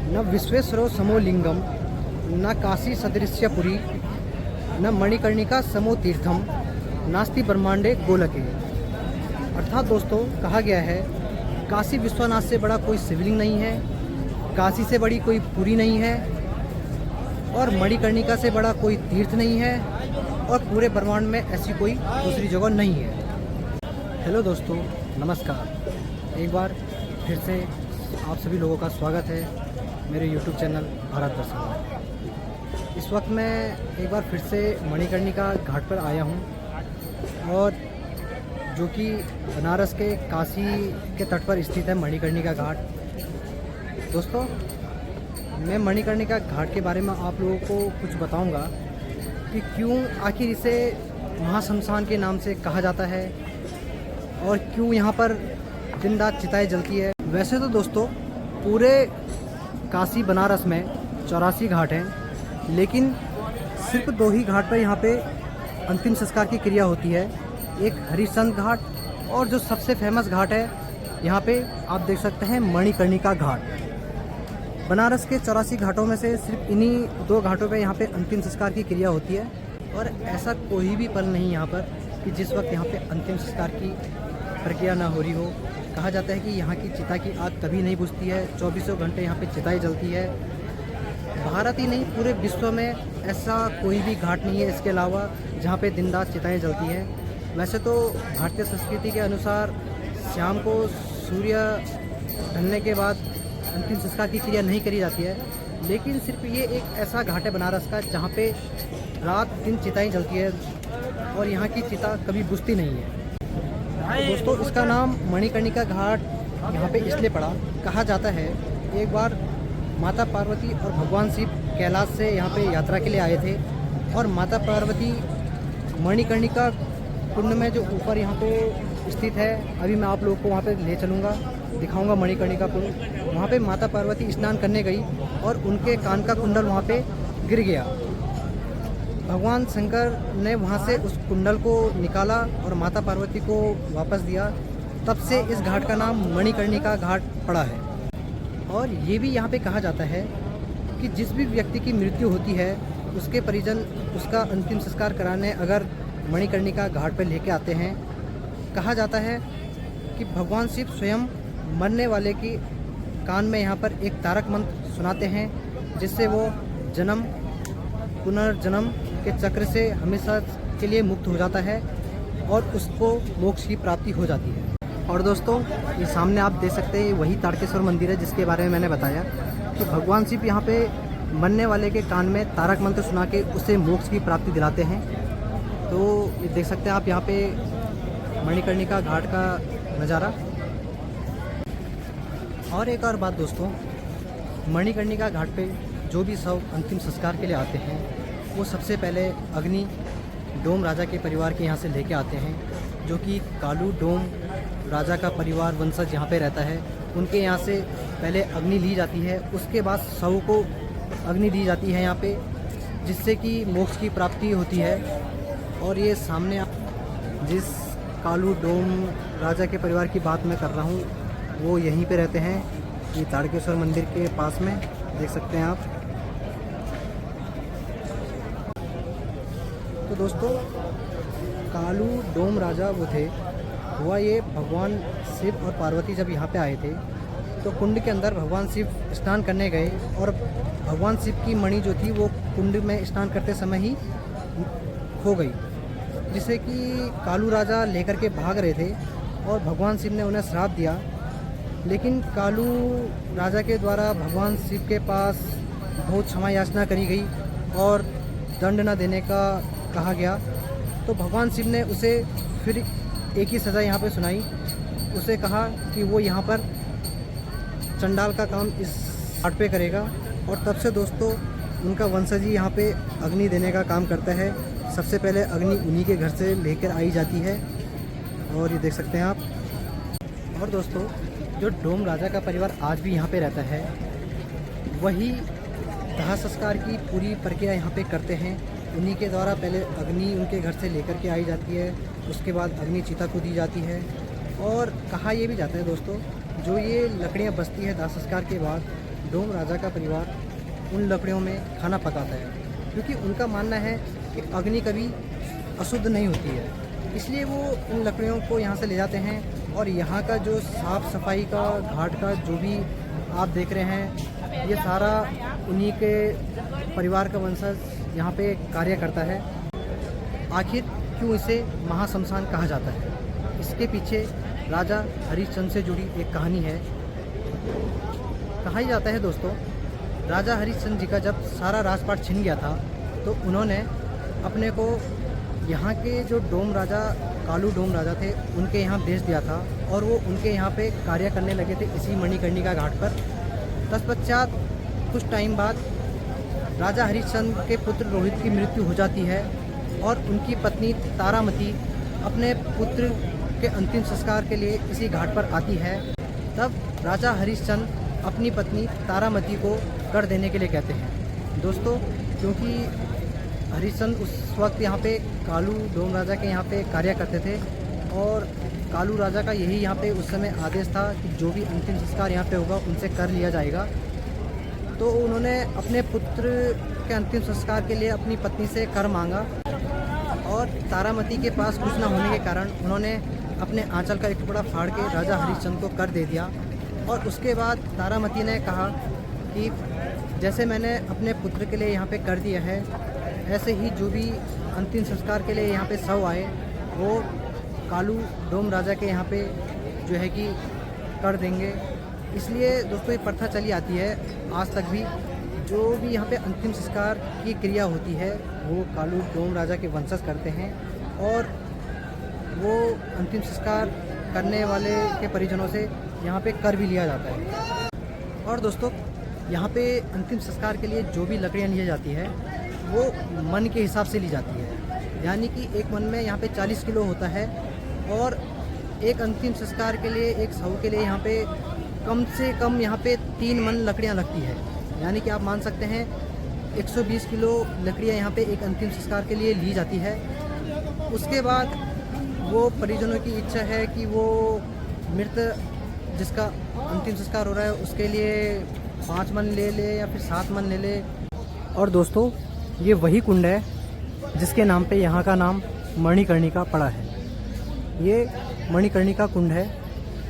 न विश्वेश्वरो समो लिंगम, न काशी सदृश्य पुरी, न मणिकर्णिका समो तीर्थम, नास्ति ब्रह्मांडे गोलके। अर्थात दोस्तों कहा गया है, काशी विश्वनाथ से बड़ा कोई शिवलिंग नहीं है, काशी से बड़ी कोई पुरी नहीं है, और मणिकर्णिका से बड़ा कोई तीर्थ नहीं है, और पूरे ब्रह्मांड में ऐसी कोई दूसरी जगह नहीं है। हेलो दोस्तों, नमस्कार। एक बार फिर से आप सभी लोगों का स्वागत है मेरे YouTube चैनल भारत दर्शन में। इस वक्त मैं एक बार फिर से मणिकर्णिका घाट पर आया हूं, और जो कि बनारस के काशी के तट पर स्थित है मणिकर्णिका घाट। दोस्तों, मैं मणिकर्णिका घाट के बारे में आप लोगों को कुछ बताऊंगा कि क्यों आखिर इसे महाशमशान के नाम से कहा जाता है और क्यों यहाँ पर दिन रात चिताएं जलती है। वैसे तो दोस्तों पूरे काशी बनारस में 84 घाट हैं, लेकिन सिर्फ 2 ही घाट पर यहाँ पे अंतिम संस्कार की क्रिया होती है। एक हरिश्चंद्र घाट, और जो सबसे फेमस घाट है यहाँ पे आप देख सकते हैं मणिकर्णिका घाट। बनारस के 84 घाटों में से सिर्फ इन्हीं 2 घाटों पे यहाँ पे अंतिम संस्कार की क्रिया होती है। और ऐसा कोई भी पल नहीं यहाँ पर कि जिस वक्त यहाँ पे अंतिम संस्कार की प्रक्रिया ना हो रही हो। कहा जाता है कि यहाँ की चिता की आग कभी नहीं बुझती है, 24 घंटे यहाँ पे चिताएं जलती है। भारत ही नहीं, पूरे विश्व में ऐसा कोई भी घाट नहीं है इसके अलावा जहाँ पे दिन रात चिताएं जलती हैं। वैसे तो भारतीय संस्कृति के अनुसार शाम को सूर्य ढलने के बाद अंतिम संस्कार की क्रिया नहीं करी जाती है, लेकिन सिर्फ ये एक ऐसा घाट है बनारस का जहाँ पे रात दिन चिताएं जलती है और यहाँ की चिता कभी बुझती नहीं है। दोस्तों, इसका नाम मणिकर्णिका घाट यहाँ पे इसलिए पड़ा। कहा जाता है एक बार माता पार्वती और भगवान शिव कैलाश से यहाँ पे यात्रा के लिए आए थे, और माता पार्वती मणिकर्णिका कुंड में जो ऊपर यहाँ पे स्थित है, अभी मैं आप लोगों को वहाँ पे ले चलूँगा, दिखाऊंगा मणिकर्णिका कुंड। वहाँ पे माता पार्वती स्नान करने गई और उनके कान का कुंडल वहाँ पे गिर गया। भगवान शंकर ने वहाँ से उस कुंडल को निकाला और माता पार्वती को वापस दिया। तब से इस घाट का नाम मणिकर्णिका घाट पड़ा है। और ये भी यहाँ पे कहा जाता है कि जिस भी व्यक्ति की मृत्यु होती है उसके परिजन उसका अंतिम संस्कार कराने अगर मणिकर्णिका घाट पर लेके आते हैं, कहा जाता है कि भगवान शिव स्वयं मरने वाले की कान में यहाँ पर एक तारक मंत्र सुनाते हैं, जिससे वो जन्म पुनर्जन्म के चक्र से हमेशा के लिए मुक्त हो जाता है और उसको मोक्ष की प्राप्ति हो जाती है। और दोस्तों, ये सामने आप देख सकते हैं वही तारकेश्वर मंदिर है जिसके बारे में मैंने बताया कि भगवान शिव यहाँ पे मरने वाले के कान में तारक मंत्र सुना के उसे मोक्ष की प्राप्ति दिलाते हैं। तो ये देख सकते हैं आप यहाँ पे मणिकर्णिका घाट का नज़ारा। और एक और बात दोस्तों, मणिकर्णिका घाट पे जो भी सब अंतिम संस्कार के लिए आते हैं वो सबसे पहले अग्नि डोम राजा के परिवार के यहाँ से लेके आते हैं, जो कि कालू डोम राजा का परिवार वंशज यहाँ पे रहता है। उनके यहाँ से पहले अग्नि ली जाती है, उसके बाद शव को अग्नि दी जाती है यहाँ पे, जिससे कि मोक्ष की प्राप्ति होती है। और ये सामने जिस कालू डोम राजा के परिवार की बात मैं कर रहा हूँ वो यहीं पे रहते हैं, ये तारकेश्वर मंदिर के पास में देख सकते हैं आप। तो दोस्तों, कालू डोम राजा वो थे, हुआ ये भगवान शिव और पार्वती जब यहाँ पे आए थे तो कुंड के अंदर भगवान शिव स्नान करने गए, और भगवान शिव की मणि जो थी वो कुंड में स्नान करते समय ही खो गई, जिसे कि कालू राजा लेकर के भाग रहे थे और भगवान शिव ने उन्हें श्राप दिया। लेकिन कालू राजा के द्वारा भगवान शिव के पास बहुत क्षमा याचना करी गई और दंड न देने का कहा गया। तो भगवान शिव ने उसे फिर एक ही सज़ा यहाँ पे सुनाई। उसे कहा कि वो यहाँ पर चंडाल का काम इस घाट पे करेगा, और तब से दोस्तों उनका वंशज ही यहाँ पे अग्नि देने का काम करता है। सबसे पहले अग्नि उन्हीं के घर से लेकर आई जाती है, और ये देख सकते हैं आप। और दोस्तों, जो डोम राजा का परिवार आज भी यहाँ पे रहता है, वही दाह संस्कार की पूरी प्रक्रिया यहाँ पे करते हैं। उन्हीं के द्वारा पहले अग्नि उनके घर से लेकर के आई जाती है, उसके बाद अग्नि चिता को दी जाती है। और कहा यह भी जाता है दोस्तों, जो ये लकड़ियाँ बचती है दाह संस्कार के बाद, डोम राजा का परिवार उन लकड़ियों में खाना पकाता है, क्योंकि उनका मानना है कि अग्नि कभी अशुद्ध नहीं होती है। इसलिए वो इन लकड़ियों को यहाँ से ले जाते हैं और यहाँ का जो साफ़ सफाई का घाट का जो भी आप देख रहे हैं, ये सारा उन्हीं के परिवार का वंशज यहाँ पे कार्य करता है। आखिर क्यों इसे महाशमशान कहा जाता है, इसके पीछे राजा हरिश्चंद्र से जुड़ी एक कहानी है। कहा ही जाता है दोस्तों, राजा हरिश्चंद्र जी का जब सारा राजपाट छिन गया था तो उन्होंने अपने को यहाँ के जो डोम राजा, कालू डोम राजा थे, उनके यहाँ भेज दिया था और वो उनके यहाँ पे कार्य करने लगे थे इसी मणिकर्णिका घाट पर। तत्पश्चात कुछ टाइम बाद राजा हरिश्चंद्र के पुत्र रोहित की मृत्यु हो जाती है और उनकी पत्नी तारामती अपने पुत्र के अंतिम संस्कार के लिए इसी घाट पर आती है। तब राजा हरिश्चंद्र अपनी पत्नी तारामती को कर देने के लिए कहते हैं। दोस्तों, क्योंकि हरिश्चंद्र उस वक्त यहाँ पे कालू डोम राजा के यहाँ पे कार्य करते थे और कालू राजा का यही यहाँ पे उस समय आदेश था कि जो भी अंतिम संस्कार यहाँ पे होगा उनसे कर लिया जाएगा। तो उन्होंने अपने पुत्र के अंतिम संस्कार के लिए अपनी पत्नी से कर मांगा और तारामती के पास कुछ न होने के कारण उन्होंने अपने आंचल का एक टुकड़ा फाड़ के राजा हरिश्चंद्र को कर दे दिया। और उसके बाद तारामती ने कहा कि जैसे मैंने अपने पुत्र के लिए यहाँ पे कर दिया है, ऐसे ही जो भी अंतिम संस्कार के लिए यहाँ पे शव आए वो कालू डोम राजा के यहाँ पे जो है कि कर देंगे। इसलिए दोस्तों ये प्रथा चली आती है आज तक भी। जो भी यहाँ पे अंतिम संस्कार की क्रिया होती है वो कालू डोम राजा के वंशज करते हैं और वो अंतिम संस्कार करने वाले के परिजनों से यहाँ पे कर भी लिया जाता है। और दोस्तों, यहाँ पे अंतिम संस्कार के लिए जो भी लकड़ियाँ ली जाती है वो मन के हिसाब से ली जाती है, यानी कि एक मन में यहाँ पे 40 किलो होता है और एक अंतिम संस्कार के लिए, एक शव के लिए यहाँ पे कम से कम यहाँ पे 3 मन लकड़ियाँ लगती है। यानी कि आप मान सकते हैं 120 किलो लकड़ियाँ यहाँ पे एक अंतिम संस्कार के लिए ली जाती है। उसके बाद वो परिजनों की इच्छा है कि वो मृत जिसका अंतिम संस्कार हो रहा है उसके लिए 5 मन ले ले या फिर 7 मन ले ले। और दोस्तों, ये वही कुंड है जिसके नाम पे यहाँ का नाम मणिकर्णिका पड़ा है। ये मणिकर्णिका कुंड है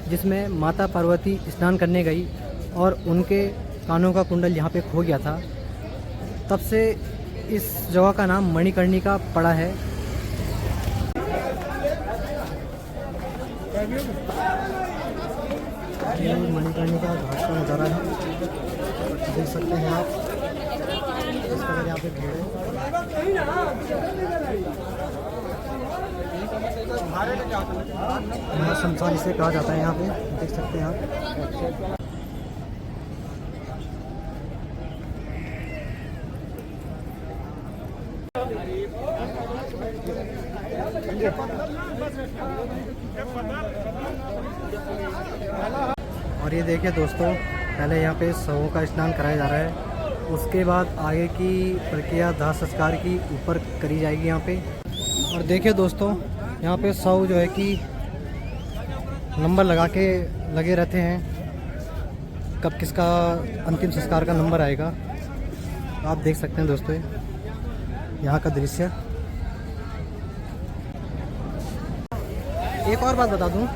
जिसमें माता पार्वती स्नान करने गई और उनके कानों का कुंडल यहाँ पे खो गया था। तब से इस जगह का नाम मणिकर्णिका पड़ा है। ये मणिकर्णिका घाट का नज़ारा है, देख सकते हैं आप। इस तरह यहाँ पे भीड़ है। महाशमशान इसे कहा जाता है, यहाँ पे देख सकते हैं आप। और ये देखिए दोस्तों, पहले यहाँ पे शवों का स्नान कराया जा रहा है, उसके बाद आगे की प्रक्रिया दाह संस्कार की ऊपर करी जाएगी यहाँ पे। और देखिए दोस्तों, यहाँ पे शव जो है कि नंबर लगा के लगे रहते हैं, कब किसका अंतिम संस्कार का नंबर आएगा। आप देख सकते हैं दोस्तों यहाँ का दृश्य। एक और बात बता दूं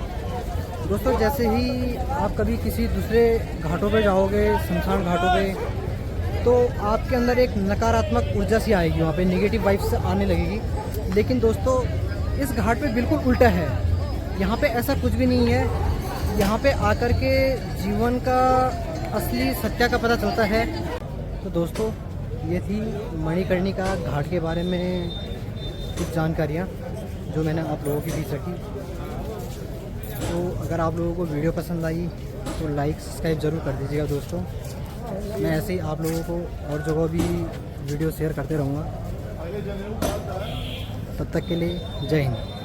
दोस्तों, जैसे ही आप कभी किसी दूसरे घाटों पे जाओगे, शमशान घाटों पे, तो आपके अंदर एक नकारात्मक ऊर्जा सी आएगी, वहाँ पे नेगेटिव वाइब्स आने लगेगी। लेकिन दोस्तों, इस घाट पे बिल्कुल उल्टा है। यहाँ पे ऐसा कुछ भी नहीं है। यहाँ पे आकर के जीवन का असली सत्य का पता चलता है। तो दोस्तों, ये थी मणिकर्णिका घाट के बारे में कुछ जानकारियाँ जो मैंने आप लोगों के बीच रखी। तो अगर आप लोगों को वीडियो पसंद आई तो लाइक सब्सक्राइब ज़रूर कर दीजिएगा दोस्तों। मैं ऐसे ही आप लोगों को और जगह भी वीडियो शेयर करते रहूँगा। तब तक के लिए जय हिंद।